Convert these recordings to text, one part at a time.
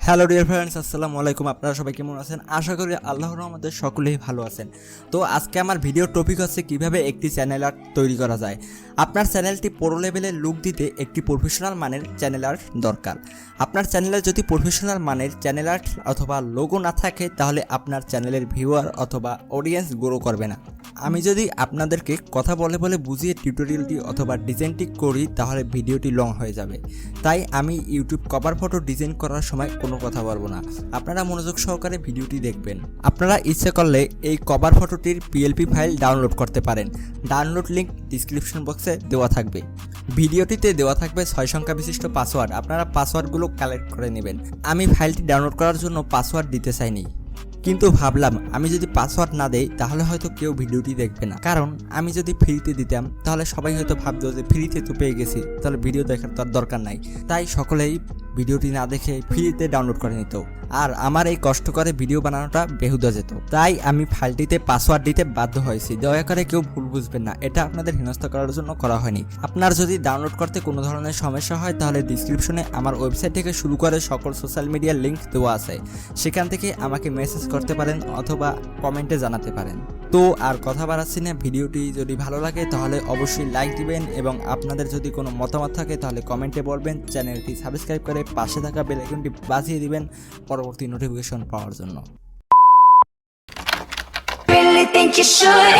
Hello dear friends, আসসালামু আলাইকুম। আপনারা সবাই কেমন আছেন? আশা করি আল্লাহর রহমতে সকলেই ভালো আছেন। তো আজকে আমার ভিডিওর টপিক হচ্ছে কিভাবে একটি চ্যানেল আর্ট তৈরি করা যায়। আপনার চ্যানেলটি প্রো লেভেলের লুক দিতে একটি প্রফেশনাল মানের চ্যানেল আর্ট দরকার। আপনার চ্যানেলে যদি প্রফেশনাল মানের চ্যানেল আর্ট অথবা লোগো না থাকে তাহলে আপনার চ্যানেলের ভিউয়ার অথবা অডিয়েন্স গ্রো করবে না। আমি যদি আপনাদেরকে কথা বলে বলে বুঝিয়ে টিউটোরিয়ালটি অথবা ডিজাইনটি করি তাহলে ভিডিওটি লং হয়ে যাবে। তাই আমি ইউটিউব কভার ফটো ডিজাইন করার সময় কোনো কথা বলবো না, আপনারা মনোযোগ সহকারে ভিডিওটি দেখবেন। আপনারা ইচ্ছে করলে এই কভার ফটোটির PLP ফাইল ডাউনলোড করতে পারেন। ডাউনলোড লিঙ্ক ডিসক্রিপশন বক্সে দেওয়া থাকবে। ভিডিওটিতে দেওয়া থাকবে 6 সংখ্যা বিশিষ্ট পাসওয়ার্ড, আপনারা পাসওয়ার্ডগুলো কালেক্ট করে নেবেন। আমি ফাইলটি ডাউনলোড করার জন্য পাসওয়ার্ড দিতে চাইনি, কিন্তু ভাবলাম আমি যদি পাসওয়ার্ড না দেই তাহলে হয়তো কেউ ভিডিওটি দেখবে না। কারণ আমি যদি ফ্রিতে দিতাম তাহলে সবাই হয়তো ভাবতো যে ফ্রিতে তো পেয়ে গেছি, তাহলে ভিডিও দেখার তো আর দরকার নাই। তাই সকলেই ভিডিওটি না দেখে ফ্রিতে ডাউনলোড করে নিত, আর আমার এই কষ্ট করে ভিডিও বানানোটা বেহুদা যেত। তাই আমি ফাইলটিতে পাসওয়ার্ড দিতে বাধ্য হয়েছি। দয়া করে কেউ ভুল বুঝবেন না, এটা আপনাদের হেনস্থা করার জন্য করা হয়নি। আপনার যদি ডাউনলোড করতে কোনো ধরনের সমস্যা হয় তাহলে ডিসক্রিপশনে আমার ওয়েবসাইট থেকে শুরু করে সকল সোশ্যাল মিডিয়ার লিঙ্ক দেওয়া আছে, সেখান থেকে আমাকে মেসেজ করতে পারেন অথবা কমেন্টে জানাতে পারেন। তো আর কথা বাড়াচ্ছি না, ভিডিওটি যদি ভালো লাগে তাহলে অবশ্যই লাইক দিবেন এবং আপনাদের যদি কোনো মতামত থাকে তাহলে কমেন্টে বলবেন। চ্যানেলটি সাবস্ক্রাইব করে পাশে থাকা বেল আইকনটি বাজিয়ে দিবেন পরবর্তী নোটিফিকেশন পাওয়ার জন্য। Really think you should,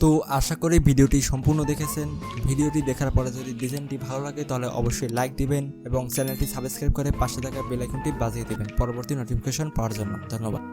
তো আশা করি ভিডিওটি সম্পূর্ণ দেখেছেন। ভিডিওটি দেখার পরে যদি ডিজাইনটি ভালো লাগে তাহলে অবশ্যই লাইক দিবেন এবং চ্যানেলটি সাবস্ক্রাইব করে পাশে থাকা বেল আইকনটি বাজিয়ে দিবেন পরবর্তী নোটিফিকেশন পাওয়ার জন্য। ধন্যবাদ।